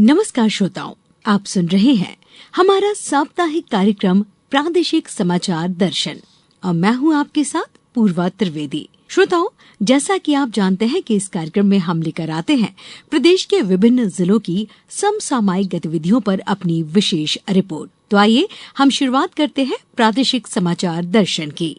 नमस्कार श्रोताओं, आप सुन रहे हैं हमारा साप्ताहिक कार्यक्रम प्रादेशिक समाचार दर्शन और मैं हूं आपके साथ पूर्वा त्रिवेदी। श्रोताओं, जैसा कि आप जानते हैं कि इस कार्यक्रम में हम लेकर आते हैं प्रदेश के विभिन्न जिलों की समसामयिक गतिविधियों पर अपनी विशेष रिपोर्ट। तो आइए हम शुरुआत करते हैं प्रादेशिक समाचार दर्शन की।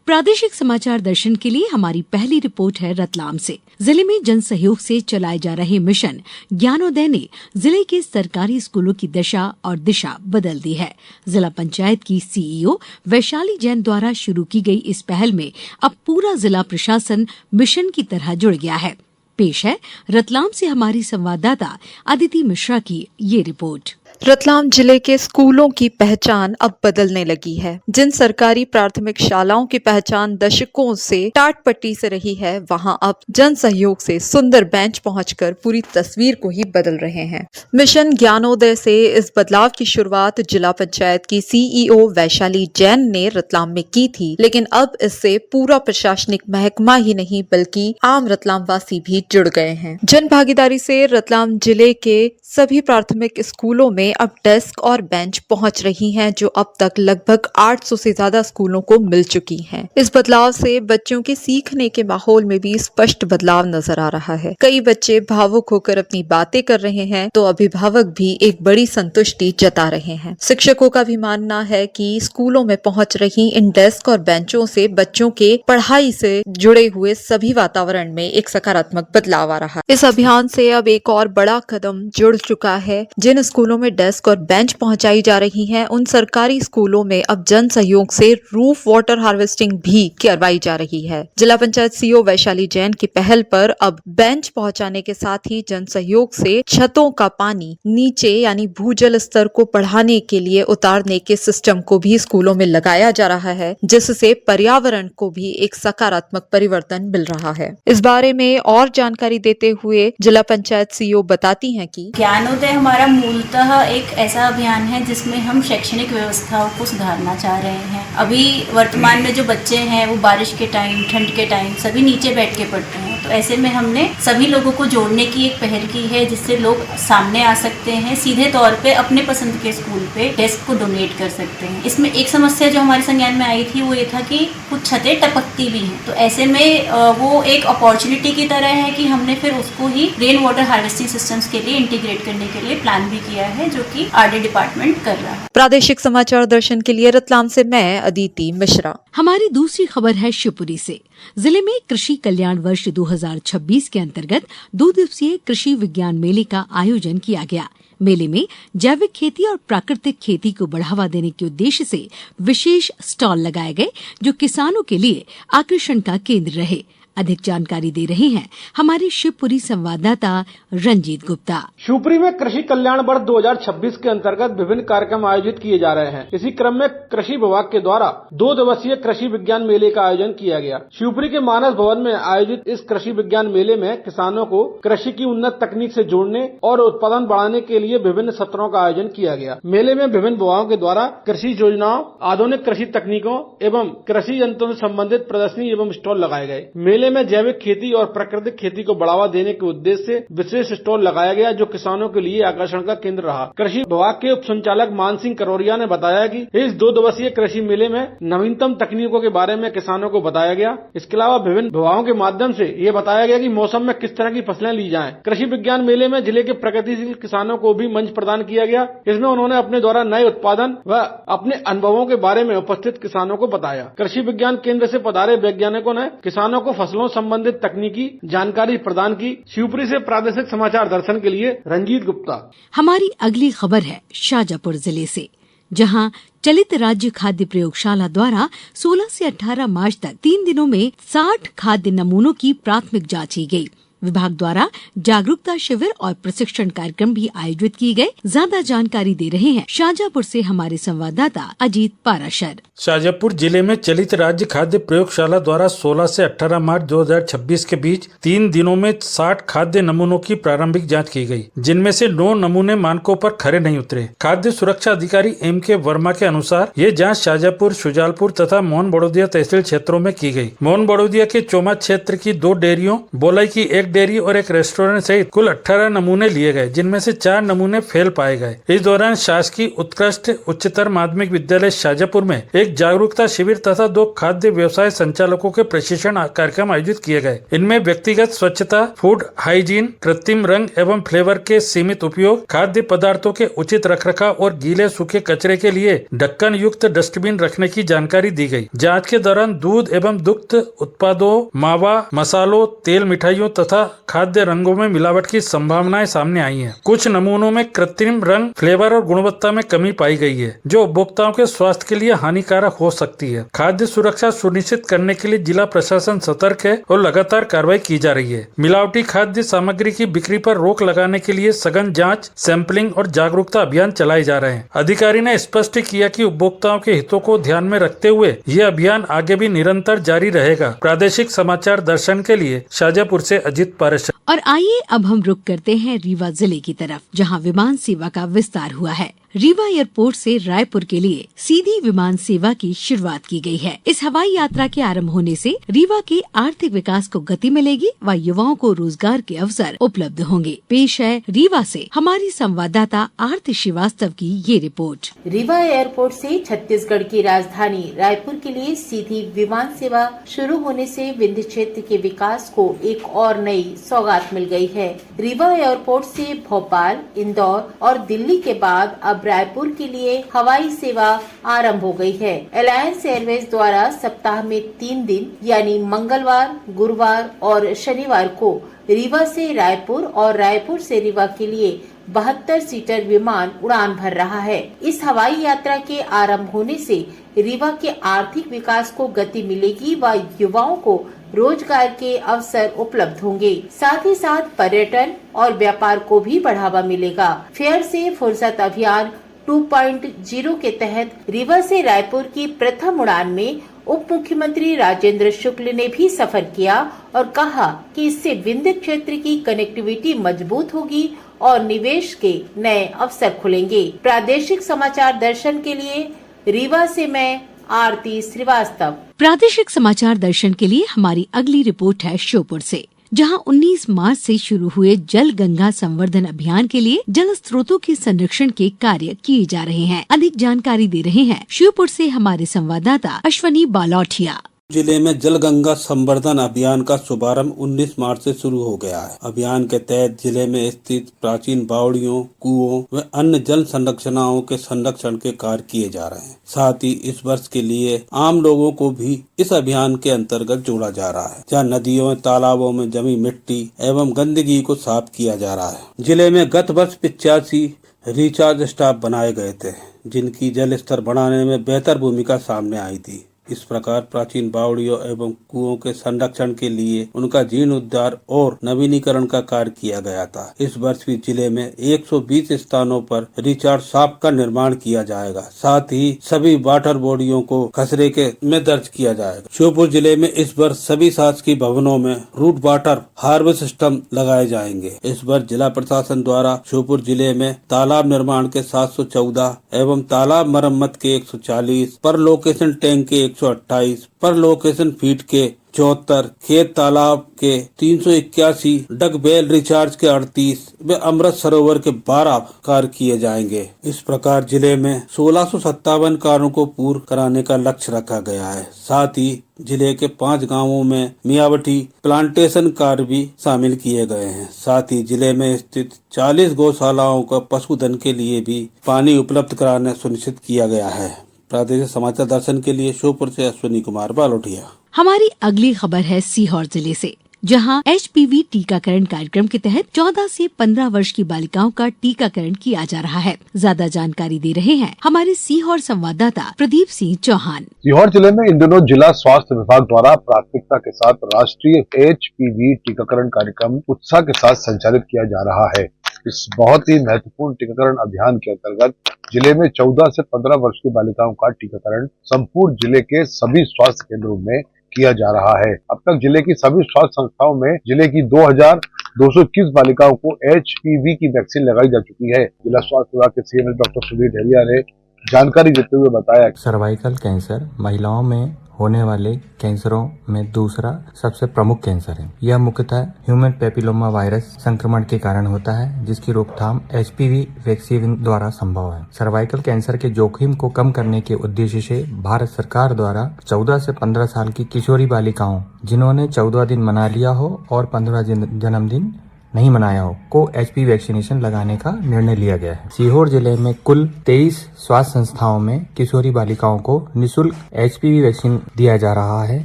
प्रादेशिक समाचार दर्शन के लिए हमारी पहली रिपोर्ट है रतलाम से। जिले में जन सहयोग से चलाए जा रहे मिशन ज्ञानोदय ने जिले के सरकारी स्कूलों की दशा और दिशा बदल दी है। जिला पंचायत की सीईओ वैशाली जैन द्वारा शुरू की गई इस पहल में अब पूरा जिला प्रशासन मिशन की तरह जुड़ गया है। पेश है रतलाम से हमारी संवाददाता अदिति मिश्रा की ये रिपोर्ट। रतलाम जिले के स्कूलों की पहचान अब बदलने लगी है। जिन सरकारी प्राथमिक शालाओं की पहचान दशकों से टाट पट्टी से रही है, वहां अब जन सहयोग से सुंदर बेंच पहुंचकर पूरी तस्वीर को ही बदल रहे हैं। मिशन ज्ञानोदय से इस बदलाव की शुरुआत जिला पंचायत की सीईओ वैशाली जैन ने रतलाम में की थी, लेकिन अब इससे पूरा प्रशासनिक महकमा ही नहीं बल्कि आम रतलाम वासी भी जुड़ गए हैं। जन भागीदारी से रतलाम जिले के सभी प्राथमिक स्कूलों में अब डेस्क और बेंच पहुंच रही हैं, जो अब तक लगभग 800 से ज्यादा स्कूलों को मिल चुकी हैं। इस बदलाव से बच्चों के सीखने के माहौल में भी स्पष्ट बदलाव नजर आ रहा है। कई बच्चे भावुक होकर अपनी बातें कर रहे हैं, तो अभिभावक भी एक बड़ी संतुष्टि जता रहे हैं। शिक्षकों का भी मानना है कि स्कूलों में पहुंच रही इन डेस्क और बेंचों से बच्चों के पढ़ाई से जुड़े हुए सभी वातावरण में एक सकारात्मक बदलाव आ रहा है। इस अभियान से अब एक और बड़ा कदम जुड़ चुका है। जिन स्कूलों में डेस्क और बेंच पहुंचाई जा रही हैं, उन सरकारी स्कूलों में अब जन सहयोग से रूफ वाटर हार्वेस्टिंग भी करवाई जा रही है। जिला पंचायत सीईओ वैशाली जैन की पहल पर अब बेंच पहुंचाने के साथ ही जन सहयोग से छतों का पानी नीचे यानी भूजल स्तर को बढ़ाने के लिए उतारने के सिस्टम को भी स्कूलों में लगाया जा रहा है, जिससे पर्यावरण को भी एक सकारात्मक परिवर्तन मिल रहा है। इस बारे में और जानकारी देते हुए जिला पंचायत सीईओ बताती हैं कि ज्ञानोदय हमारा मूलतः एक ऐसा अभियान है जिसमें हम शैक्षणिक व्यवस्थाओं को सुधारना चाह रहे हैं। अभी वर्तमान में जो बच्चे हैं वो बारिश के टाइम, ठंड के टाइम सभी नीचे बैठ के पढ़ते हैं, तो ऐसे में हमने सभी लोगों को जोड़ने की एक पहल की है, जिससे लोग सामने आ सकते हैं, सीधे तौर पे अपने पसंद के स्कूल पे डेस्क को डोनेट कर सकते हैं। इसमें एक समस्या जो हमारे संज्ञान में आई थी वो ये था कि कुछ छतें टपकती भी हैं, तो ऐसे में वो एक अपॉर्चुनिटी की तरह है कि हमने फिर उसको ही रेन वाटर हार्वेस्टिंग सिस्टम्स के लिए इंटीग्रेट करने के लिए प्लान भी किया है, जो कि आरडी डिपार्टमेंट कर रहा है। प्रादेशिक समाचार दर्शन के लिए रतलाम से मैं अदिति मिश्रा। हमारी दूसरी खबर है शिवपुरी से। जिले में कृषि कल्याण वर्ष 2026 के अंतर्गत 2 दिवसीय कृषि विज्ञान मेले का आयोजन किया गया। मेले में जैविक खेती और प्राकृतिक खेती को बढ़ावा देने के उद्देश्य से विशेष स्टॉल लगाए गए, जो किसानों के लिए आकर्षण का केंद्र रहे। अधिक जानकारी दे रहे हैं हमारे शिवपुरी संवाददाता रंजीत गुप्ता। शिवपुरी में कृषि कल्याण वर्ष 2026 के अंतर्गत विभिन्न कार्यक्रम आयोजित किए जा रहे हैं। इसी क्रम में कृषि विभाग के द्वारा 2 दिवसीय कृषि विज्ञान मेले का आयोजन किया गया। शिवपुरी के मानस भवन में आयोजित इस कृषि विज्ञान मेले में किसानों को कृषि की उन्नत तकनीक से जोड़ने और उत्पादन बढ़ाने के लिए विभिन्न सत्रों का आयोजन किया गया। मेले में विभिन्न विभागों के द्वारा कृषि योजनाओं, आधुनिक कृषि तकनीकों एवं कृषि यंत्रों से संबंधित प्रदर्शनी एवं स्टॉल लगाए गए। मेले में जैविक खेती और प्राकृतिक खेती को बढ़ावा देने के उद्देश्य से विशेष स्टॉल लगाया गया, जो किसानों के लिए आकर्षण का केंद्र रहा। कृषि विभाग के उप संचालक मान सिंह करोरिया ने बताया कि इस 2 दिवसीय कृषि मेले में नवीनतम तकनीकों के बारे में किसानों को बताया गया। इसके अलावा विभिन्न विभागों के माध्यम से ये बताया गया कि मौसम में किस तरह की फसलें ली जाएं। कृषि विज्ञान मेले में जिले के प्रगतिशील किसानों को भी मंच प्रदान किया गया। इसमें उन्होंने अपने द्वारा नए उत्पादन व अपने अनुभवों के बारे में उपस्थित किसानों को बताया। कृषि विज्ञान केंद्र से पधारे वैज्ञानिकों ने किसानों को फसलों संबंधित तकनीकी जानकारी प्रदान की। शिवपुरी से प्रादेशिक समाचार दर्शन के लिए रंजीत गुप्ता। हमारी अगली खबर है शाजापुर जिले से, जहां चलित राज्य खाद्य प्रयोगशाला द्वारा 16 से 18 मार्च तक 3 दिनों में 60 खाद्य नमूनों की प्राथमिक जांच की गई। विभाग द्वारा जागरूकता शिविर और प्रशिक्षण कार्यक्रम भी आयोजित किए गए। ज्यादा जानकारी दे रहे हैं शाजापुर से हमारे संवाददाता अजीत पाराशर। शाजापुर जिले में चलित राज्य खाद्य प्रयोगशाला द्वारा 16 से 18 मार्च 2026 के बीच 3 दिनों में 60 खाद्य नमूनों की प्रारंभिक जांच की गई, जिनमें से 9 नमूने मानकों पर खरे नहीं उतरे। खाद्य सुरक्षा अधिकारी M.K. वर्मा के अनुसार ये जांच शाजापुर, शुजालपुर तथा मोहन बड़ौदिया तहसील क्षेत्रों में की गई। मोहन बड़ौदिया के चोमा क्षेत्र की 2 डेयरियों, बोलाई की 1 एक डेयरी और एक रेस्टोरेंट सहित कुल 18 नमूने लिए गए, जिनमें से 4 नमूने फेल पाए गए। इस दौरान शासकीय उत्कृष्ट उच्चतर माध्यमिक विद्यालय शाजापुर में एक जागरूकता शिविर तथा 2 खाद्य व्यवसाय संचालकों के प्रशिक्षण कार्यक्रम आयोजित किए गए। इनमें व्यक्तिगत स्वच्छता, फूड हाइजीन, कृत्रिम रंग एवं फ्लेवर के सीमित उपयोग, खाद्य पदार्थों के उचित रखरखाव और गीले सूखे कचरे के लिए ढक्कन युक्त डस्टबिन रखने की जानकारी दी गई। जांच के दौरान दूध एवं दुग्ध उत्पादों, मावा, मसालों, तेल, मिठाइयों तथा खाद्य रंगों में मिलावट की संभावनाएं सामने आई हैं। कुछ नमूनों में कृत्रिम रंग, फ्लेवर और गुणवत्ता में कमी पाई गई है, जो उपभोक्ताओं के स्वास्थ्य के लिए हानिकारक हो सकती है। खाद्य सुरक्षा सुनिश्चित करने के लिए जिला प्रशासन सतर्क है और लगातार कार्रवाई की जा रही है। मिलावटी खाद्य सामग्री की बिक्री पर रोक लगाने के लिए सघन जांच, सैंपलिंग और जागरूकता अभियान चलाए जा रहे हैं। अधिकारी ने स्पष्ट किया कि उपभोक्ताओं के हितों को ध्यान में रखते हुए यह अभियान आगे भी निरंतर जारी रहेगा। प्रादेशिक समाचार दर्शन के लिए शाजापुर से अजित पारेश। और आइए अब हम रुक करते हैं रीवा जिले की तरफ, जहां विमान सेवा का विस्तार हुआ है। रीवा एयरपोर्ट से रायपुर के लिए सीधी विमान सेवा की शुरुआत की गई है। इस हवाई यात्रा के आरंभ होने से रीवा के आर्थिक विकास को गति मिलेगी व युवाओं को रोजगार के अवसर उपलब्ध होंगे। पेश है रीवा से हमारी संवाददाता आरती श्रीवास्तव की ये रिपोर्ट। रीवा एयरपोर्ट से छत्तीसगढ़ की राजधानी रायपुर के लिए सीधी विमान सेवा शुरू होने से विंध्य क्षेत्र के विकास को एक और नई सौगात मिल गई है। रीवा एयरपोर्ट से भोपाल, इंदौर और दिल्ली के बाद अब रायपुर के लिए हवाई सेवा आरंभ हो गई है। अलायंस एयरवेज द्वारा सप्ताह में 3 दिन यानी मंगलवार, गुरुवार और शनिवार को रीवा से रायपुर और रायपुर से रीवा के लिए 72 सीटर विमान उड़ान भर रहा है। इस हवाई यात्रा के आरंभ होने से रीवा के आर्थिक विकास को गति मिलेगी व युवाओं को रोजगार के अवसर उपलब्ध होंगे। साथ ही साथ पर्यटन और व्यापार को भी बढ़ावा मिलेगा। फेयर से फुर्सत अभियान 2.0 के तहत रीवा से रायपुर की प्रथम उड़ान में उप मुख्यमंत्री राजेंद्र शुक्ल ने भी सफर किया और कहा कि इससे विंध्य क्षेत्र की कनेक्टिविटी मजबूत होगी और निवेश के नए अवसर खुलेंगे। प्रादेशिक समाचार दर्शन के लिए रीवा से मैं आरती श्रीवास्तव। प्रादेशिक समाचार दर्शन के लिए हमारी अगली रिपोर्ट है श्योपुर से, जहां 19 मार्च से शुरू हुए जल गंगा संवर्धन अभियान के लिए जल स्रोतों के संरक्षण के कार्य किए जा रहे हैं। अधिक जानकारी दे रहे हैं श्योपुर से हमारे संवाददाता अश्वनी बालौठिया। जिले में जल गंगा संवर्धन अभियान का शुभारंभ 19 मार्च से शुरू हो गया है। अभियान के तहत जिले में स्थित प्राचीन बावड़ियों, कुओं व अन्य जल संरचनाओं के संरक्षण के कार्य किए जा रहे हैं। साथ ही इस वर्ष के लिए आम लोगों को भी इस अभियान के अंतर्गत जोड़ा जा रहा है, जहाँ नदियों, तालाबों में जमी मिट्टी एवं गंदगी को साफ किया जा रहा है। जिले में गत वर्ष 85 रिचार्ज स्टाफ बनाए गए थे, जिनकी जल स्तर बढ़ाने में बेहतर भूमिका सामने आई थी। इस प्रकार प्राचीन बावड़ियों एवं कुओं के संरक्षण के लिए उनका जीर्णोद्धार और नवीनीकरण का कार्य किया गया था। इस वर्ष भी जिले में 120 स्थानों पर रिचार्ज शाफ्ट का निर्माण किया जाएगा। साथ ही सभी वाटर बॉडियों को खसरे के में दर्ज किया जाएगा। श्योपुर जिले में इस वर्ष सभी शासकीय भवनों में रूट वाटर हार्वेस्ट सिस्टम लगाए जाएंगे। इस वर्ष जिला प्रशासन द्वारा श्योपुर जिले में तालाब निर्माण के 714 एवं तालाब मरम्मत के 140, पर लोकेशन टैंक के 128, पर लोकेशन फीट के 74, खेत तालाब के 381, डगबेल रिचार्ज के 38 व अमृत सरोवर के 12 कार्य किए जाएंगे। इस प्रकार जिले में 1657 कार्यों को पूर्ण कराने का लक्ष्य रखा गया है। साथ ही जिले के 5 गांवों में मियावटी प्लांटेशन कार्य भी शामिल किए गए हैं। साथ ही जिले में स्थित 40 गौशालाओं का पशुधन के लिए भी पानी उपलब्ध कराना सुनिश्चित किया गया है। प्रादेशिक समाचार दर्शन के लिए श्योपुर से अश्विनी कुमार बालोटिया। हमारी अगली खबर है सीहोर जिले से, जहां HPV टीकाकरण कार्यक्रम के तहत 14 से 15 वर्ष की बालिकाओं का टीकाकरण किया जा रहा है। ज्यादा जानकारी दे रहे हैं हमारे सीहोर संवाददाता प्रदीप सिंह चौहान। सीहोर जिले में इन दिनों जिला स्वास्थ्य विभाग द्वारा प्राथमिकता के साथ राष्ट्रीय HPV टीकाकरण कार्यक्रम उत्साह के साथ संचालित किया जा रहा है। इस बहुत ही महत्वपूर्ण टीकाकरण अभियान के अंतर्गत जिले में 14 से 15 वर्ष की बालिकाओं का टीकाकरण संपूर्ण जिले के सभी स्वास्थ्य केंद्रों में किया जा रहा है। अब तक जिले की सभी स्वास्थ्य संस्थाओं में जिले की 2221 बालिकाओं को HPV की वैक्सीन लगाई जा चुकी है। जिला स्वास्थ्य विभाग के CMS डॉक्टर सुधीर ढेरिया ने जानकारी देते हुए बताया, सर्वाइकल कैंसर महिलाओं में होने वाले कैंसरों में दूसरा सबसे प्रमुख कैंसर है। यह मुख्यतः ह्यूमन पेपिलोमा वायरस संक्रमण के कारण होता है, जिसकी रोकथाम HPV वैक्सीन द्वारा संभव है। सर्वाइकल कैंसर के जोखिम को कम करने के उद्देश्य से भारत सरकार द्वारा 14 से 15 साल की किशोरी बालिकाओं जिन्होंने 14 दिन मना लिया हो और 15 जन्मदिन नहीं मनाया हो को HPV वैक्सीनेशन लगाने का निर्णय लिया गया है। सीहोर जिले में कुल 23 स्वास्थ्य संस्थाओं में किशोरी बालिकाओं को निःशुल्क HPV वैक्सीन दिया जा रहा है।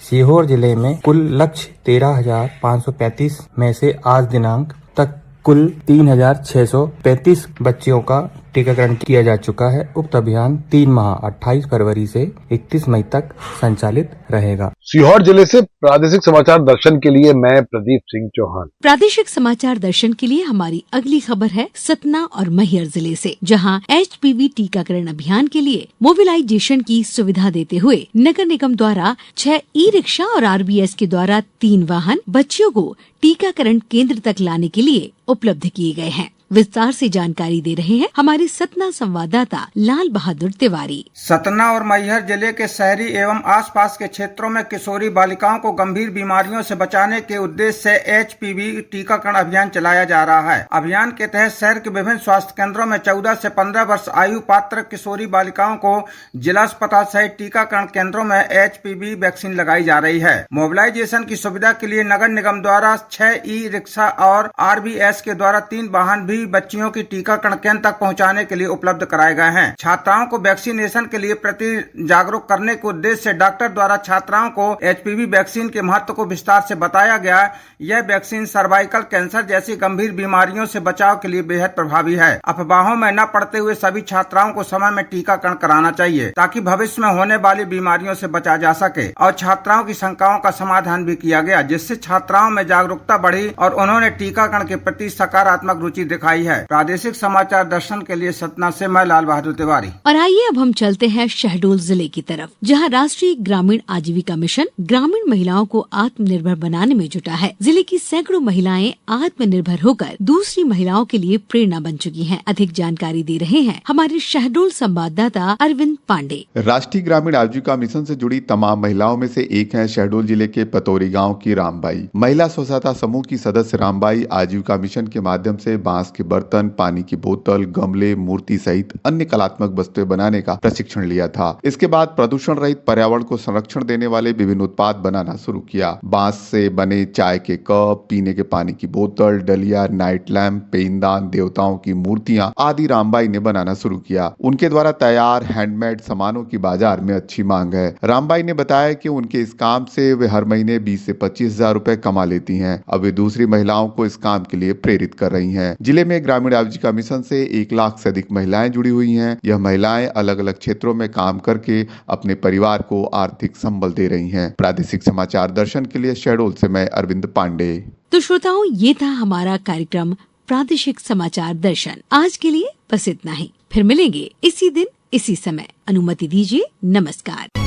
सीहोर जिले में कुल लक्ष्य 13,535 में से आज दिनांक तक कुल 3,635 बच्चियों का टीकाकरण किया जा चुका है। उक्त अभियान 3 माह 28 फरवरी से 31 मई तक संचालित रहेगा। सीहोर जिले से प्रादेशिक समाचार दर्शन के लिए मैं प्रदीप सिंह चौहान। प्रादेशिक समाचार दर्शन के लिए हमारी अगली खबर है सतना और मैहर जिले से, जहां HPV टीकाकरण अभियान के लिए मोबिलाइजेशन की सुविधा देते हुए नगर निगम द्वारा 6 ई-रिक्शा और RBS के द्वारा 3 वाहन बच्चियों को टीकाकरण केंद्र तक लाने के लिए उपलब्ध किए गए हैं। विस्तार से जानकारी दे रहे हैं हमारे सतना संवाददाता लाल बहादुर तिवारी। सतना और मैहर जिले के शहरी एवं आसपास के क्षेत्रों में किशोरी बालिकाओं को गंभीर बीमारियों से बचाने के उद्देश्य से HPV टीकाकरण अभियान चलाया जा रहा है। अभियान के तहत शहर के विभिन्न स्वास्थ्य केंद्रों में 14 से 15 वर्ष आयु पात्र किशोरी बालिकाओं को जिला अस्पताल सहित टीकाकरण केंद्रों में HPV वैक्सीन लगाई जा रही है। मोबिलाइजेशन की सुविधा के लिए नगर निगम द्वारा 6 ई-रिक्शा और RBS के द्वारा 3 वाहन बच्चियों की टीकाकरण केंद्र तक पहुंचाने के लिए उपलब्ध कराए गए हैं। छात्राओं को वैक्सीनेशन के लिए प्रति जागरूक करने के उद्देश्य से डॉक्टर द्वारा छात्राओं को HPV वैक्सीन के महत्व को विस्तार से बताया गया। यह वैक्सीन सर्वाइकल कैंसर जैसी गंभीर बीमारियों से बचाव के लिए बेहद प्रभावी है। अफवाहों में न पड़ते हुए सभी छात्राओं को समय में टीकाकरण कराना चाहिए, ताकि भविष्य में होने वाली बीमारियों से बचा जा सके। और छात्राओं की शंकाओं का समाधान भी किया गया, जिससे छात्राओं में जागरूकता बढ़ी और उन्होंने टीकाकरण के प्रति सकारात्मक रुचि दिखाई है। प्रादेशिक समाचार दर्शन के लिए सतना से मैं लाल बहादुर तिवारी। और आइए अब हम चलते हैं शहडोल जिले की तरफ, जहां राष्ट्रीय ग्रामीण आजीविका मिशन ग्रामीण महिलाओं को आत्मनिर्भर बनाने में जुटा है। जिले की सैकड़ों महिलाएं आत्मनिर्भर होकर दूसरी महिलाओं के लिए प्रेरणा बन चुकी हैं। अधिक जानकारी दे रहे हैं हमारे शहडोल संवाददाता अरविंद पांडे। राष्ट्रीय ग्रामीण आजीविका मिशन से जुड़ी तमाम महिलाओं में से एक है शहडोल जिले के पतौरी गाँव की रामबाई। महिला स्वसहायता समूह की सदस्य रामबाई आजीविका मिशन के माध्यम से बांस के बर्तन, पानी की बोतल, गमले, मूर्ति सहित अन्य कलात्मक वस्तुएं बनाने का प्रशिक्षण लिया था। इसके बाद प्रदूषण रहित पर्यावरण को संरक्षण देने वाले विभिन्न उत्पाद बनाना शुरू किया। बांस से बने चाय के कप, पीने के पानी की बोतल, डलिया, नाइट लैंप, पेनदान, देवताओं की मूर्तियां आदि रामबाई ने बनाना शुरू किया। उनके द्वारा तैयार हैंडमेड सामानों की बाजार में अच्छी मांग है। रामबाई ने बताया कि उनके इस काम से वे हर महीने 20 से 25 हजार रुपए कमा लेती हैं। अब वे दूसरी महिलाओं को इस काम के लिए प्रेरित कर रही हैं। जिले में ग्रामीण आजीविका मिशन से 1 लाख से अधिक महिलाएं जुड़ी हुई हैं। यह महिलाएं अलग अलग क्षेत्रों में काम करके अपने परिवार को आर्थिक संबल दे रही हैं। प्रादेशिक समाचार दर्शन के लिए शहडोल से मैं अरविंद पांडे। तो श्रोताओं, ये था हमारा कार्यक्रम प्रादेशिक समाचार दर्शन। आज के लिए बस इतना ही। फिर मिलेंगे इसी दिन इसी समय। अनुमति दीजिए। नमस्कार।